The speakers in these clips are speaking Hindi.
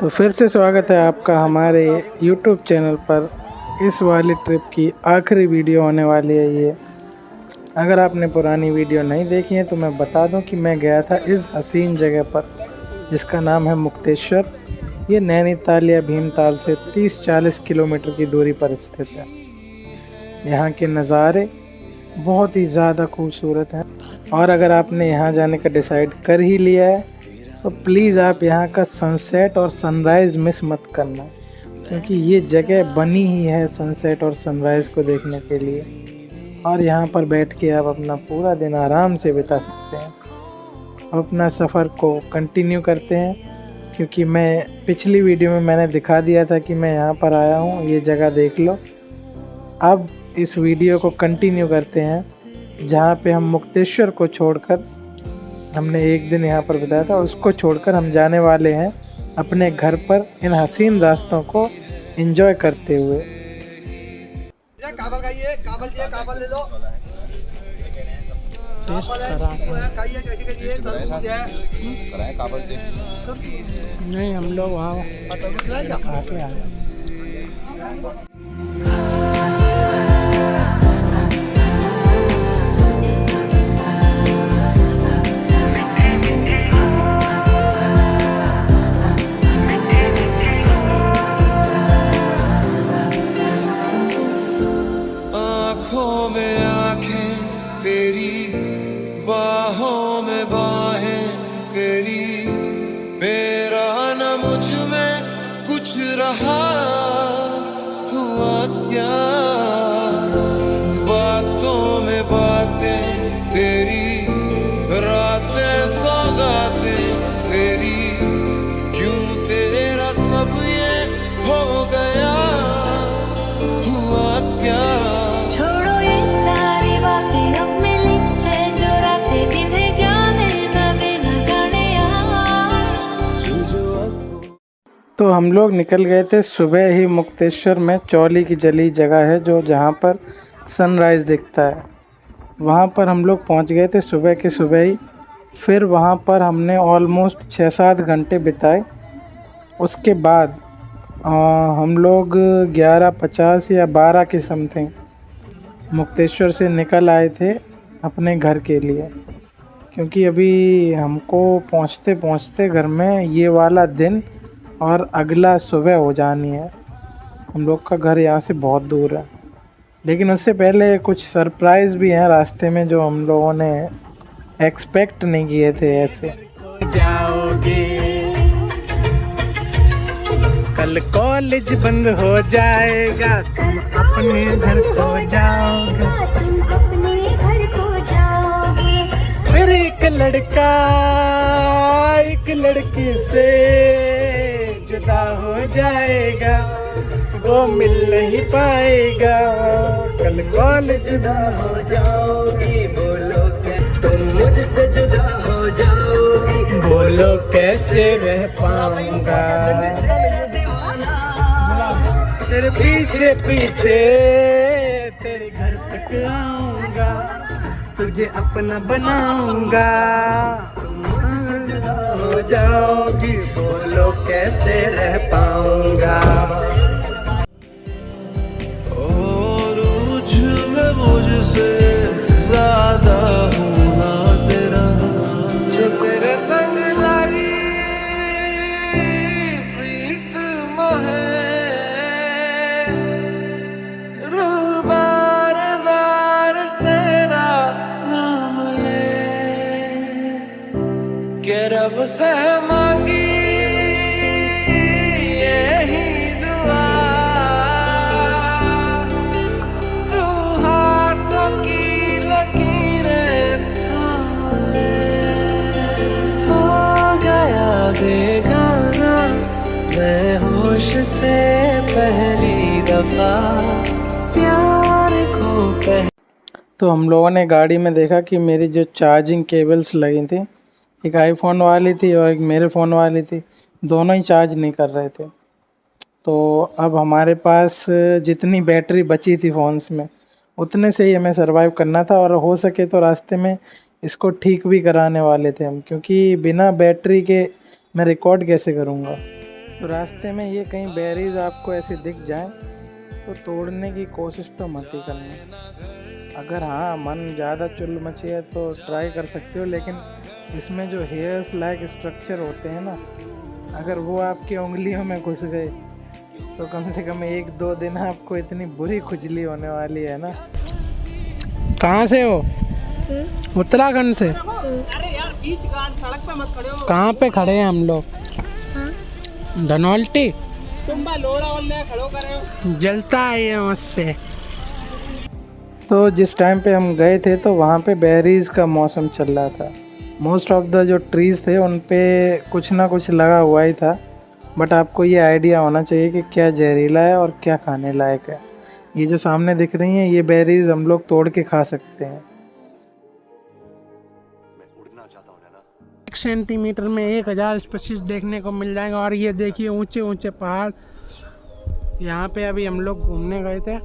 तो फिर से स्वागत है आपका हमारे YouTube चैनल पर। इस वाली ट्रिप की आखिरी वीडियो होने वाली है ये। अगर आपने पुरानी वीडियो नहीं देखी है तो मैं बता दूं कि मैं गया था इस हसीन जगह पर जिसका नाम है मुक्तेश्वर। ये नैनीताल या भीमताल से 30-40 किलोमीटर की दूरी पर स्थित है। यहाँ के नज़ारे बहुत ही ज़्यादा खूबसूरत हैं और अगर आपने यहाँ जाने का डिसाइड कर ही लिया है तो प्लीज़ आप यहाँ का सनसेट और सनराइज़ मिस मत करना, क्योंकि ये जगह बनी ही है सनसेट और सनराइज़ को देखने के लिए। और यहाँ पर बैठ के आप अपना पूरा दिन आराम से बिता सकते हैं। अब अपना सफ़र को कंटिन्यू करते हैं, क्योंकि मैं पिछली वीडियो में मैंने दिखा दिया था कि मैं यहाँ पर आया हूँ, ये जगह देख लो। अब इस वीडियो को कंटिन्यू करते हैं जहाँ पे हम मुक्तेश्वर को छोड़कर, हमने एक दिन यहाँ पर बिताया था, उसको छोड़कर हम जाने वाले हैं अपने घर पर इन हसीन रास्तों को एंजॉय करते हुए। काबल खाइए, काबल ले लो। टेस्ट करा खाइए, कराए काबल टेस्ट। नहीं, हम लोग वहाँ खा के आए। आँखों में आँखें तेरी, बाहों में बाहें तेरी, मेरा न मुझ में कुछ रहा हुआ क्या। बातों में बातें तेरी, रातें सौगातें तेरी, क्यों तेरा सब ये हो गया हुआ क्या। तो हम लोग निकल गए थे सुबह ही। मुक्तेश्वर में चौली की जली जगह है जो जहाँ पर सनराइज़ दिखता है, वहाँ पर हम लोग पहुँच गए थे सुबह के सुबह ही। फिर वहाँ पर हमने ऑलमोस्ट 6-7 घंटे बिताए। उसके बाद हम लोग 11:50 या 12 के समथिंग मुक्तेश्वर से निकल आए थे अपने घर के लिए, क्योंकि अभी हमको पहुँचते पहुँचते घर में ये वाला दिन और अगला सुबह हो जानी है। हम लोग का घर यहाँ से बहुत दूर है, लेकिन उससे पहले कुछ सरप्राइज़ भी हैं रास्ते में जो हम लोगों ने एक्सपेक्ट नहीं किए थे। ऐसे जाओगे, कल कॉलेज बंद हो जाएगा, तुम अपने घर को जाओगे। फिर एक लड़का एक लड़की से जुदा हो जाएगा, वो मिल नहीं पाएगा। कल कॉलेज बंद हो जाओगी, बोलो तुम मुझसे जुदा हो जाओगी, बोलो कैसे रह पाऊंगा तेरे पीछे पीछे, तेरे घर तक आऊंगा, तुझे अपना बनाऊंगा। हो जाओगी, बोलो कैसे रह पाऊंगा। और मुझमें मुझसे ज्यादा हूँ ना तेरा, जो तेरे संग लाई प्रीत मोहे, रूह बार बार तेरा नाम ले, के रब से मांगी यही दुआ, तू हाथों की लकीरें थाम ले। हो गया बेगाना मैं होश से पहली दफा, प्यार को तो हम लोगों ने गाड़ी में देखा कि मेरी जो चार्जिंग केबल्स लगी थी, एक आईफोन वाली थी और एक मेरे फ़ोन वाली थी, दोनों ही चार्ज नहीं कर रहे थे। तो अब हमारे पास जितनी बैटरी बची थी फ़ोन्स में, उतने से ही हमें सर्वाइव करना था। और हो सके तो रास्ते में इसको ठीक भी कराने वाले थे हम, क्योंकि बिना बैटरी के मैं रिकॉर्ड कैसे करूँगा। तो रास्ते में ये कहीं बेरीज आपको ऐसे दिख जाए तो तोड़ने की कोशिश तो मत ही करना। अगर हाँ मन ज़्यादा चुल मची है तो ट्राई कर सकते हो, लेकिन इसमें जो हेयर्स लाइक स्ट्रक्चर होते हैं ना, अगर वो आपकी उंगलियों में घुस गए तो कम से कम 1-2 दिन आपको इतनी बुरी खुजली होने वाली है ना। कहाँ से हो? उत्तराखंड से। अरे यार बीच सड़क पे मत खड़े हो। कहाँ पे खड़े हैं हम लोग? धनौल्टी। तुम लोड़ा और ले खड़ो करे हो। जलता है ये मुझसे। तो जिस टाइम पे हम गए थे तो वहाँ पे बेरीज का मौसम चल रहा था। मोस्ट ऑफ द जो ट्रीज़ थे उन पे कुछ ना कुछ लगा हुआ ही था, बट आपको ये आइडिया होना चाहिए कि क्या जहरीला है और क्या खाने लायक है। ये जो सामने दिख रही हैं ये बेरीज हम लोग तोड़ के खा सकते हैं। 1 सेंटीमीटर में 1000 स्पीशीज देखने को मिल जाएगा। और ये देखिए ऊंचे ऊंचे पहाड़, यहाँ पे अभी हम लोग घूमने गए थे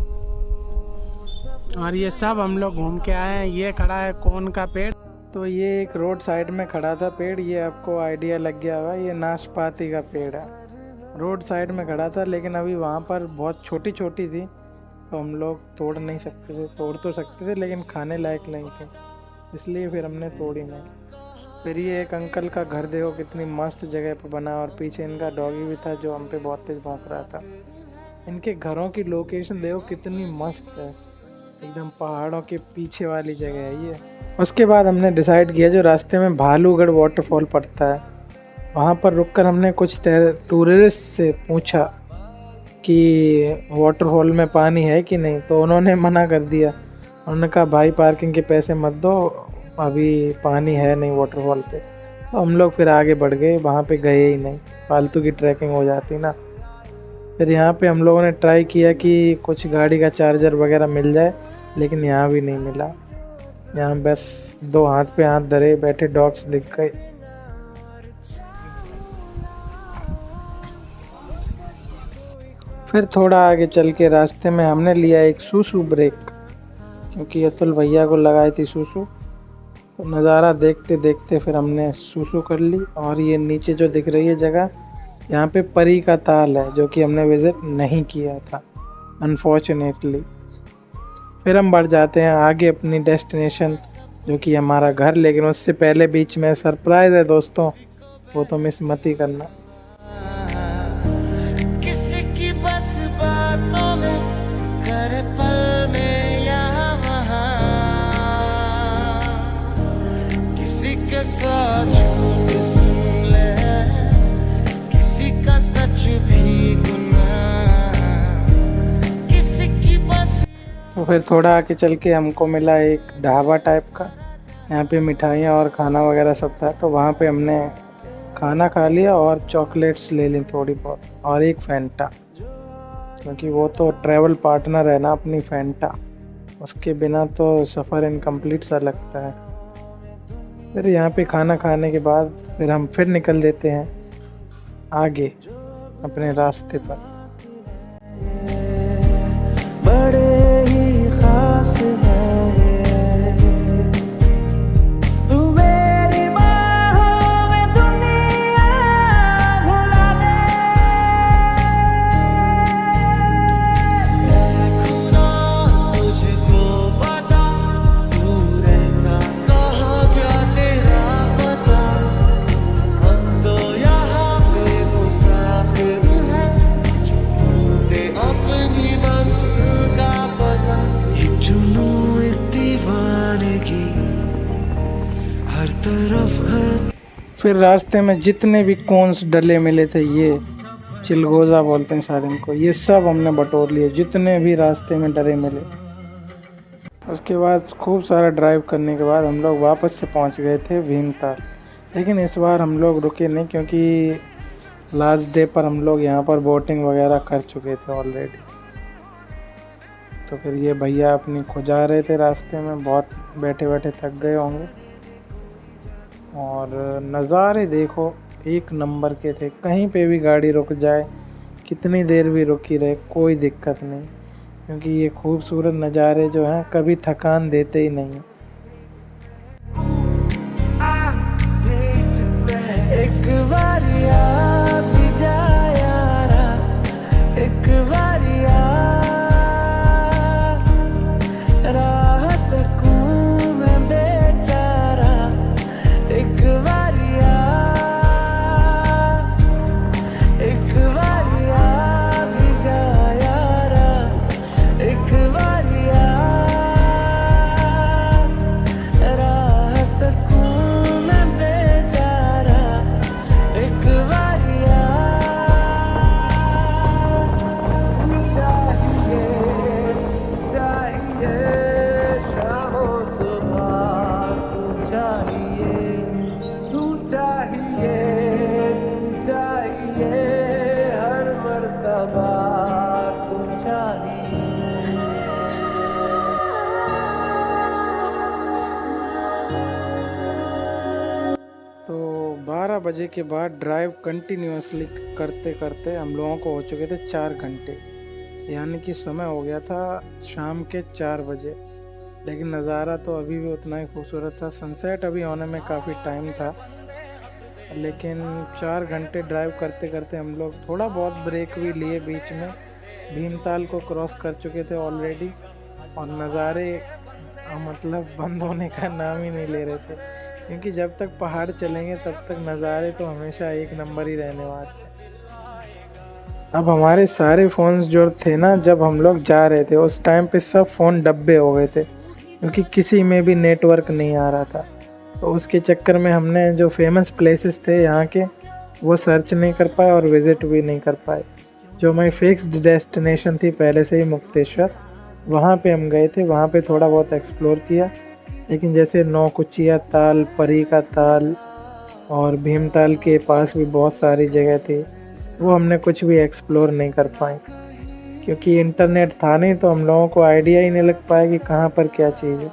और ये सब हम लोग घूम के आए हैं। ये खड़ा है कोन का पेड़, तो ये एक रोड साइड में खड़ा था पेड़, ये आपको आइडिया लग गया होगा, ये नाशपाती का पेड़ है। रोड साइड में खड़ा था लेकिन अभी वहाँ पर बहुत छोटी छोटी थी तो हम लोग तोड़ नहीं सकते थे। तोड़ तो सकते थे लेकिन खाने लायक नहीं थे, इसलिए फिर हमने तोड़ी नहीं। फिर ये एक अंकल का घर देखो कितनी मस्त जगह पर बना, और पीछे इनका डॉगी भी था जो हम पे बहुत तेज भौंक रहा था। इनके घरों की लोकेशन देखो कितनी मस्त है, एकदम पहाड़ों के पीछे वाली जगह है ये। उसके बाद हमने डिसाइड किया जो रास्ते में भालूगढ़ वाटरफॉल पड़ता है वहाँ पर रुककर हमने कुछ टूरिस्ट से पूछा कि वाटरफॉल में पानी है कि नहीं, तो उन्होंने मना कर दिया। उन्होंने कहा भाई पार्किंग के पैसे मत दो, अभी पानी है नहीं वाटरफॉल पे। तो हम लोग फिर आगे बढ़ गए, वहाँ पे गए ही नहीं, फालतू की ट्रैकिंग हो जाती ना। फिर यहाँ पे हम लोगों ने ट्राई किया कि कुछ गाड़ी का चार्जर वगैरह मिल जाए, लेकिन यहाँ भी नहीं मिला। यहाँ बस 2 हाथ पे हाथ धरे बैठे डॉग्स दिख गए। फिर थोड़ा आगे चल के रास्ते में हमने लिया एक सूसू ब्रेक, क्योंकि अतुल भैया को लगाई थी सूसू। तो नज़ारा देखते देखते फिर हमने सूसू कर ली। और ये नीचे जो दिख रही है जगह, यहाँ पे परी का ताल है जो कि हमने विज़िट नहीं किया था अनफॉर्चुनेटली। फिर हम बढ़ जाते हैं आगे अपनी डेस्टिनेशन जो कि हमारा घर, लेकिन उससे पहले बीच में सरप्राइज़ है दोस्तों, वो तो मिस मत ही करना। किसी की बस बातों में कर पल में यहाँ वहाँ, किसी के साथ झूठ सुन ले, किसी का सच भी गुनाह, किसी की बस। तो फिर थोड़ा आके चल के हमको मिला एक ढाबा टाइप का, यहाँ पे मिठाइयाँ और खाना वगैरह सब था। तो वहाँ पे हमने खाना खा लिया और चॉकलेट्स ले ली थोड़ी बहुत, और एक फैंटा, क्योंकि वो तो ट्रैवल पार्टनर है ना अपनी फैंटा, उसके बिना तो सफ़र इनकम्प्लीट सा लगता है। फिर यहाँ पे खाना खाने के बाद फिर हम फिर निकल देते हैं आगे अपने रास्ते पर। बड़े ही खास है तू मेरी बाहों में, दुनिया भुला दे खुदा, तुझको बता तू रहता कहाँ, क्या तेरा पता, हम तो यहाँ पे मुसाफिर हैं जो ढूंढे अपनी मंजिल का पता। एक जुनून एक दीवानगी हर तरफ हर। फिर रास्ते में जितने भी कोन्स डले मिले थे, ये चिलगोज़ा बोलते हैं शायद इनको, ये सब हमने बटोर लिए जितने भी रास्ते में डले मिले। उसके बाद खूब सारा ड्राइव करने के बाद हम लोग वापस से पहुंच गए थे भीमताल। लेकिन इस बार हम लोग रुके नहीं, क्योंकि लास्ट डे पर हम लोग यहाँ पर बोटिंग वगैरह कर चुके थे ऑलरेडी। तो फिर ये भैया अपनी खुजा रहे थे रास्ते में, बहुत बैठे बैठे थक गए होंगे। और नज़ारे देखो एक नंबर के थे, कहीं पे भी गाड़ी रुक जाए, कितनी देर भी रुकी रहे, कोई दिक्कत नहीं, क्योंकि ये खूबसूरत नज़ारे जो हैं कभी थकान देते ही नहीं। एक बार याद जाया बजे के बाद ड्राइव कंटिन्यूअसली करते करते हम लोगों को हो चुके थे 4 घंटे, यानी कि समय हो गया था शाम के 4 बजे। लेकिन नज़ारा तो अभी भी उतना ही खूबसूरत था। सनसेट अभी होने में काफ़ी टाइम था, लेकिन 4 घंटे ड्राइव करते करते हम लोग थोड़ा बहुत ब्रेक भी लिए बीच में। भीमताल को क्रॉस कर चुके थे ऑलरेडी, और नज़ारे मतलब बंद होने का नाम ही नहीं ले रहे थे, क्योंकि जब तक पहाड़ चलेंगे तब तक नज़ारे तो हमेशा एक नंबर ही रहने वाले हैं। अब हमारे सारे फ़ोन्स जो थे ना, जब हम लोग जा रहे थे उस टाइम पे सब फ़ोन डब्बे हो गए थे, क्योंकि किसी में भी नेटवर्क नहीं आ रहा था। तो उसके चक्कर में हमने जो फेमस प्लेसेस थे यहाँ के वो सर्च नहीं कर पाए और विज़िट भी नहीं कर पाए। जो हमारी फिक्स्ड डेस्टिनेशन थी पहले से ही मुक्तेश्वर, वहाँ पे हम गए थे, वहाँ पे थोड़ा बहुत एक्सप्लोर किया। लेकिन जैसे नौकुचिया ताल, परी का ताल और भीमताल के पास भी बहुत सारी जगह थी, वो हमने कुछ भी एक्सप्लोर नहीं कर पाए, क्योंकि इंटरनेट था नहीं, तो हम लोगों को आइडिया ही नहीं लग पाया कि कहाँ पर क्या चीज़ है।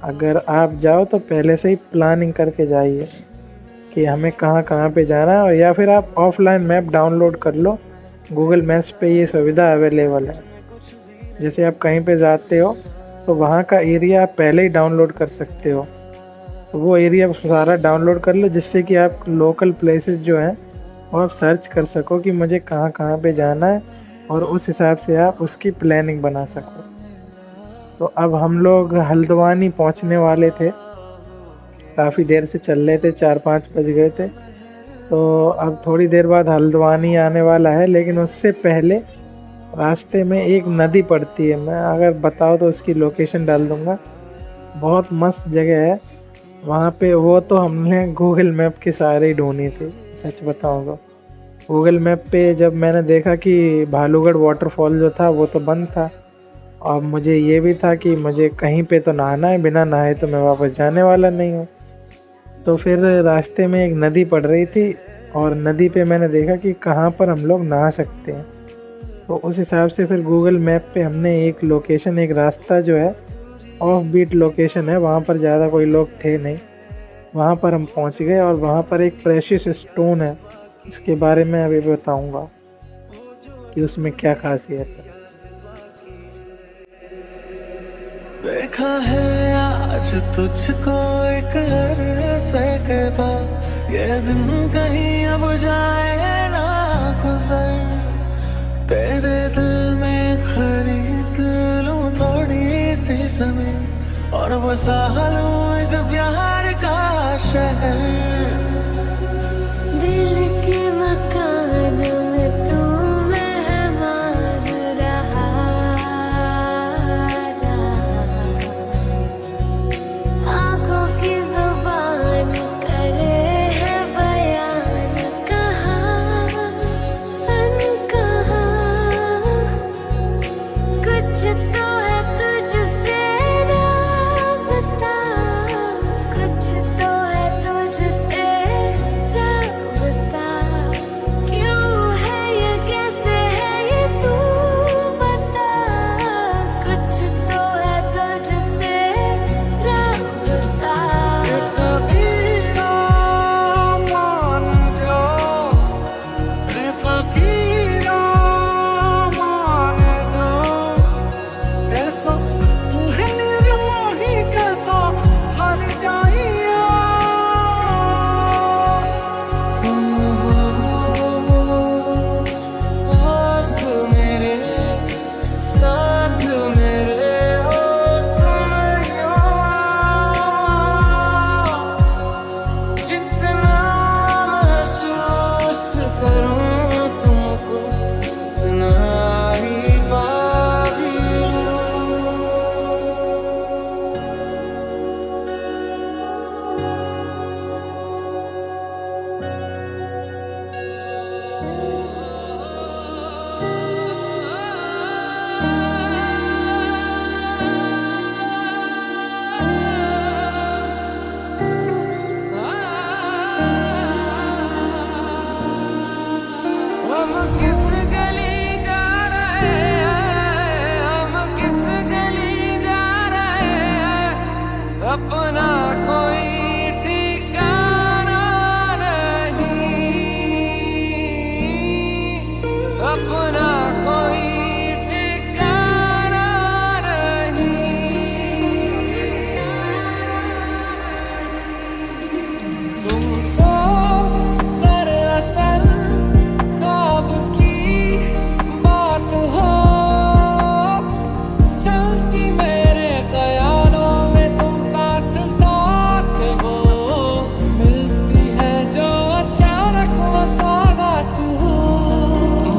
अगर आप जाओ तो पहले से ही प्लानिंग करके जाइए कि हमें कहाँ कहाँ पे जाना है, और या फिर आप ऑफलाइन मैप डाउनलोड कर लो, गूगल मैप्स पे ये सुविधा अवेलेबल है। जैसे आप कहीं पे जाते हो तो वहाँ का एरिया आप पहले ही डाउनलोड कर सकते हो, तो वो एरिया सारा डाउनलोड कर लो, जिससे कि आप लोकल प्लेसेस जो हैं वो आप सर्च कर सको कि मुझे कहाँ कहाँ पे जाना है, और उस हिसाब से आप उसकी प्लानिंग बना सको। तो अब हम लोग हल्द्वानी पहुँचने वाले थे, काफ़ी देर से चल रहे थे, 4-5 बज गए थे। तो अब थोड़ी देर बाद हल्द्वानी आने वाला है, लेकिन उससे पहले रास्ते में एक नदी पड़ती है, मैं अगर बताओ तो उसकी लोकेशन डाल दूँगा। बहुत मस्त जगह है वहाँ पे, वो तो हमने गूगल मैप के सहारे ही ढूंढी थी। सच बताऊँ तो गूगल मैप पे जब मैंने देखा कि भालूगढ़ वाटरफॉल जो था वो तो बंद था, और मुझे ये भी था कि मुझे कहीं पे तो नहाना है, बिना नहाए तो मैं वापस जाने वाला नहीं हूँ। तो फिर रास्ते में एक नदी पड़ रही थी, और नदी पे मैंने देखा कि कहाँ पर हम लोग नहा सकते हैं। तो उस हिसाब से फिर गूगल मैप पे हमने एक लोकेशन, एक रास्ता जो है ऑफ बीट लोकेशन है, वहाँ पर ज़्यादा कोई लोग थे नहीं, वहाँ पर हम पहुँच गए। और वहाँ पर एक प्रेशियस स्टोन है, इसके बारे में अभी बताऊँगा कि उसमें क्या खासियत है। देखा है आज तुझको एक अरसे के बाद, ये दिन कहीं अब जाए ना गुजर। तेरे दिल में खरीद लूं थोड़ी सी ज़मीन, और बसा लूं एक प्यार का शहर। दिल के मकान में तू मेहमान रहा, आंखों की जुबान करे है बयान, कहाँ अनकहाँ कुछ तो है तुझसे राबता, कुछ तो है तुझसे राबता। क्यों है ये, कैसे है ये तू बता, कुछ तो है तुझसे राबता। कबीरा मान जाओ, रे फकीरा मान जाओ, कैसा तू है निर्मोही, कैसा हर जाइया। पास मेरे, साथ मेरे हो तुम यूं, जितना महसूस करूं तुमको, उतना ही बाकी हूं। हम किस गली जा रहे हैं, हम किस गली जा रहे हैं, अपना कोई ठिकाना नहीं। अपना कोई ठिकाना नहीं। तुम तो दरअसल ख्वाब की बात हो, चलती मेरे ख्यालों में तुम साथ साथ हो, मिलती है जो अचानक वो सौगात हो।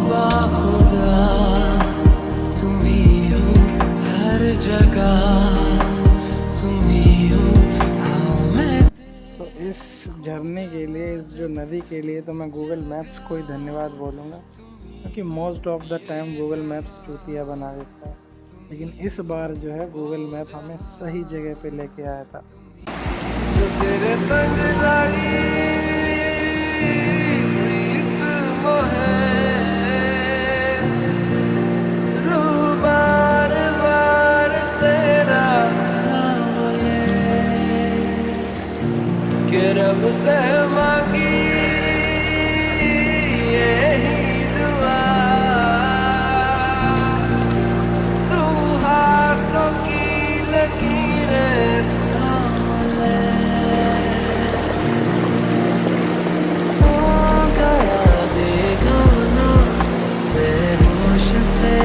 बाखुदा तुम ही हो हर जगह, तुम ही हो हाँ मैं। तो इस झरने के लिए, इस जो नदी के लिए तो मैं गूगल मैप्स को ही धन्यवाद बोलूँगा, क्योंकि most of the time Google maps चूतिया बना देता है, लेकिन इस बार जो है गूगल मैप हमें सही जगह पे लेके आया था। जो तेरे संग लगी प्रीत मोहे, रूह बार बार तेरा नाम ले, कि रब से मांगी यही दुआ, तू हाथों की लकीरें थाम ले। हो गया बेगाना बेहोश से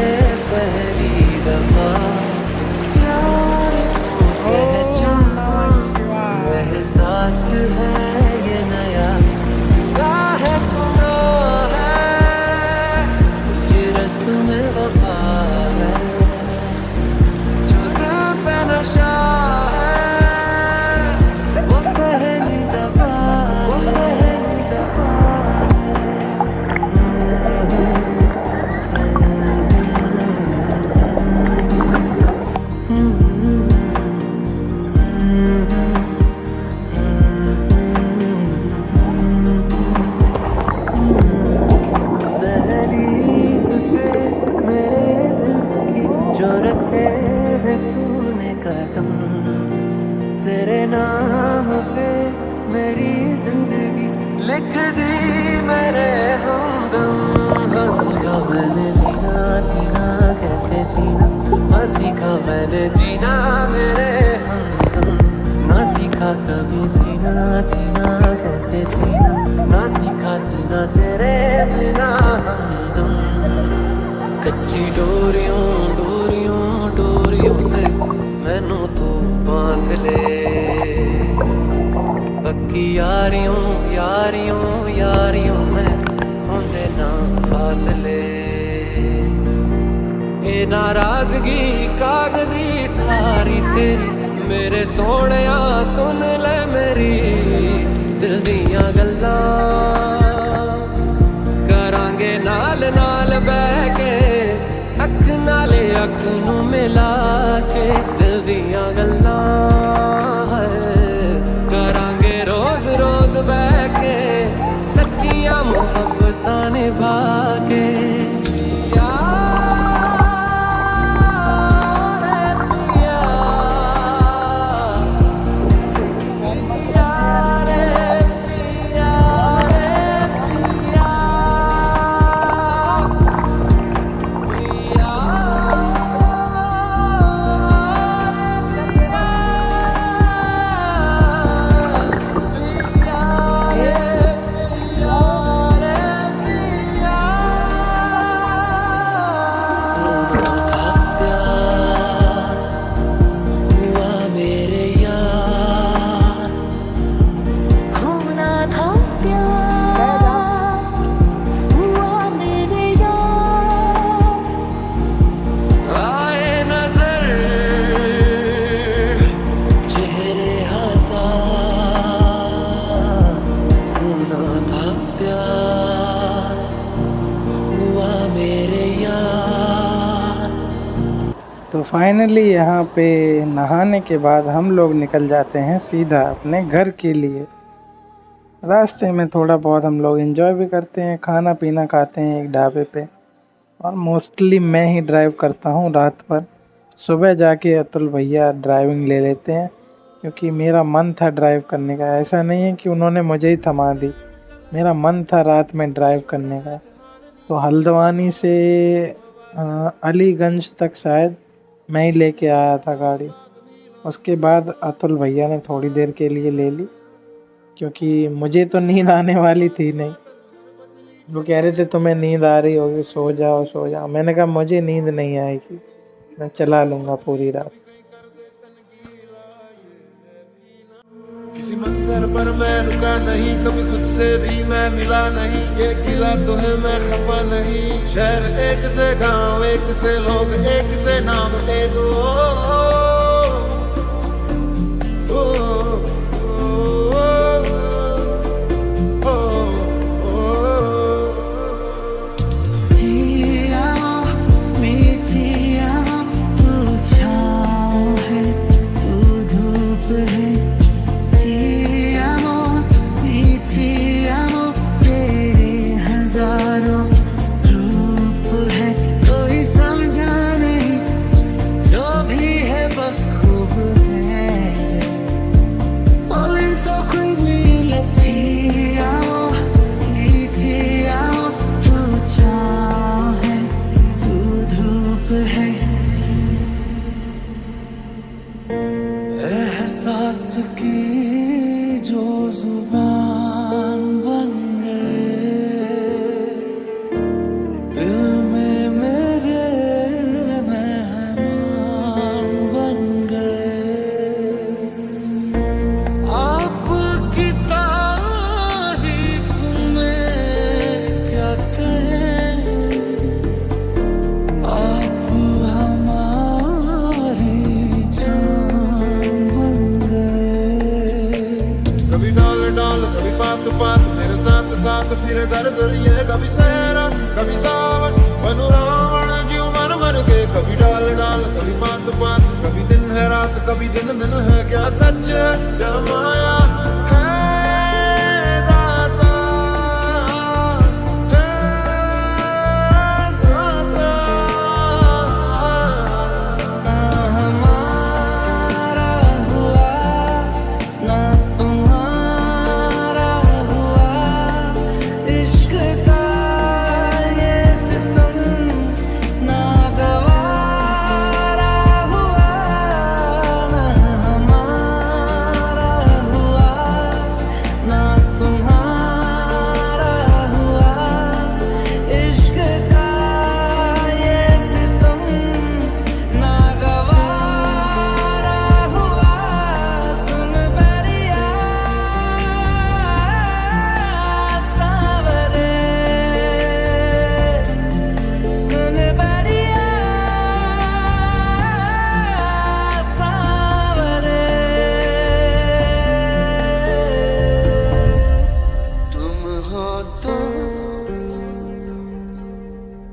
पहली दफा, प्यार को पहचाना एहसास है ये नया, सुना है सुना है ये रस्म वफा है, जो दिल पे नशा है वो पहली दफा है। दहलीज पे मेरे दिल की जो रखे है तूने कदम, तेरे नाम पे मेरी जिंदगी लिख दी मेरे हमदम। हाँ सीखा मैंने जीना जीना कैसे जीना, हाँ सीखा मैंने जीना मेरे हमदम, ना सीखा कभी जीना जीना कैसे जीना, ना सीखा जीना तेरे बिना हमदम। कच्ची डोरियों डोरियों डोरियों से मैनू तू बांध ले, पक्की यारियों यारियों यारियों में होंदे ना फासले। ये नाराजगी कागजी सारी तेरी, मेरे सोहणिया सुन ले मेरी दिल दियां गल्लां, करांगे नाल नाल बह के अख नाले अख नू मिला के, दिल दियां गल्लां करांगे रोज रोज बह के, सच्चियां मुहब्बतां निभा के। तो फाइनली यहाँ पे नहाने के बाद हम लोग निकल जाते हैं सीधा अपने घर के लिए। रास्ते में थोड़ा बहुत हम लोग एंजॉय भी करते हैं, खाना पीना खाते हैं एक ढाबे पे, और मोस्टली मैं ही ड्राइव करता हूँ रात पर। सुबह जाके अतुल भैया ड्राइविंग ले लेते हैं, क्योंकि मेरा मन था ड्राइव करने का। ऐसा नहीं है कि उन्होंने मुझे ही थमा दी, मेरा मन था रात में ड्राइव करने का। तो हल्द्वानी से अलीगंज तक शायद मैं ही लेके आया था गाड़ी। उसके बाद अतुल भैया ने थोड़ी देर के लिए ले ली, क्योंकि मुझे तो नींद आने वाली थी नहीं। वो कह रहे थे तुम्हें नींद आ रही होगी, सो जाओ सो जाओ। मैंने कहा मुझे नींद नहीं आएगी, मैं चला लूँगा पूरी रात। किसी मंजर पर मैं रुका नहीं, कभी खुद से भी मैं मिला नहीं। एक गिला तो है मैं खफा नहीं। शहर एक से गांव, एक से लोग, एक से नाम, एक एहसास की जो जुबान बन गए, दिल में मेरे मेहमान बन गए। आपकी तारीफ में क्या कहें, आप हमारी कभी बात बात मेरे साथ साथ फिर दर्द लिए। कभी सहरा कभी सावन बनू रावण जीव मर मर के। कभी डाल डाल कभी बात बात, कभी दिन है रात कभी दिन दिन है। क्या सच है क्या माया है दाता, है दाता। ना हमारा हुआ ना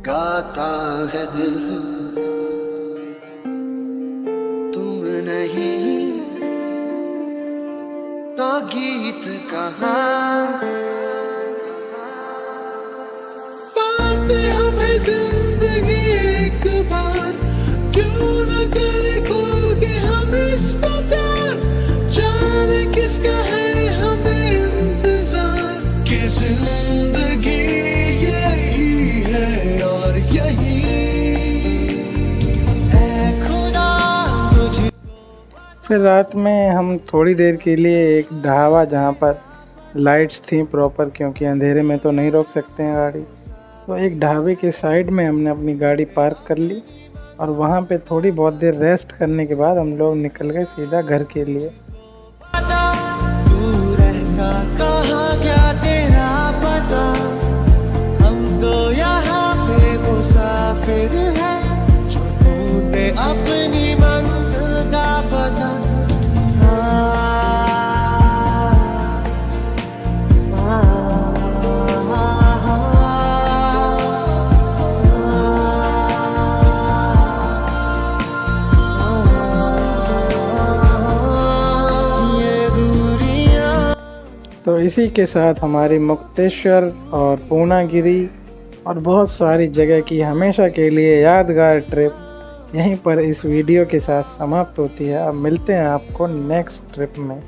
गाता है दिल, तुम नहीं तो गीत कहाँ। पाते हमें जिंदगी एक बार, क्यों न करे खोगे हम इसका प्यार। जाने किसका है हमें इंतजार, कि जिंदगी यही है और यही है खुदा मुझे। फिर रात में हम थोड़ी देर के लिए एक ढाबा, जहाँ पर लाइट्स थी प्रॉपर, क्योंकि अंधेरे में तो नहीं रोक सकते हैं गाड़ी, तो एक ढाबे के साइड में हमने अपनी गाड़ी पार्क कर ली और वहाँ पे थोड़ी बहुत देर रेस्ट करने के बाद हम लोग निकल गए सीधा घर के लिए। तू रहता कहाँ क्या तेरा पता, हम तो यहाँ पे मुसाफिर है जो ढूंढे अपनी मंजिल का पता। तो इसी के साथ हमारी मुक्तेश्वर और पूर्णागिरी और बहुत सारी जगह की हमेशा के लिए यादगार ट्रिप यहीं पर इस वीडियो के साथ समाप्त होती है। अब मिलते हैं आपको नेक्स्ट ट्रिप में।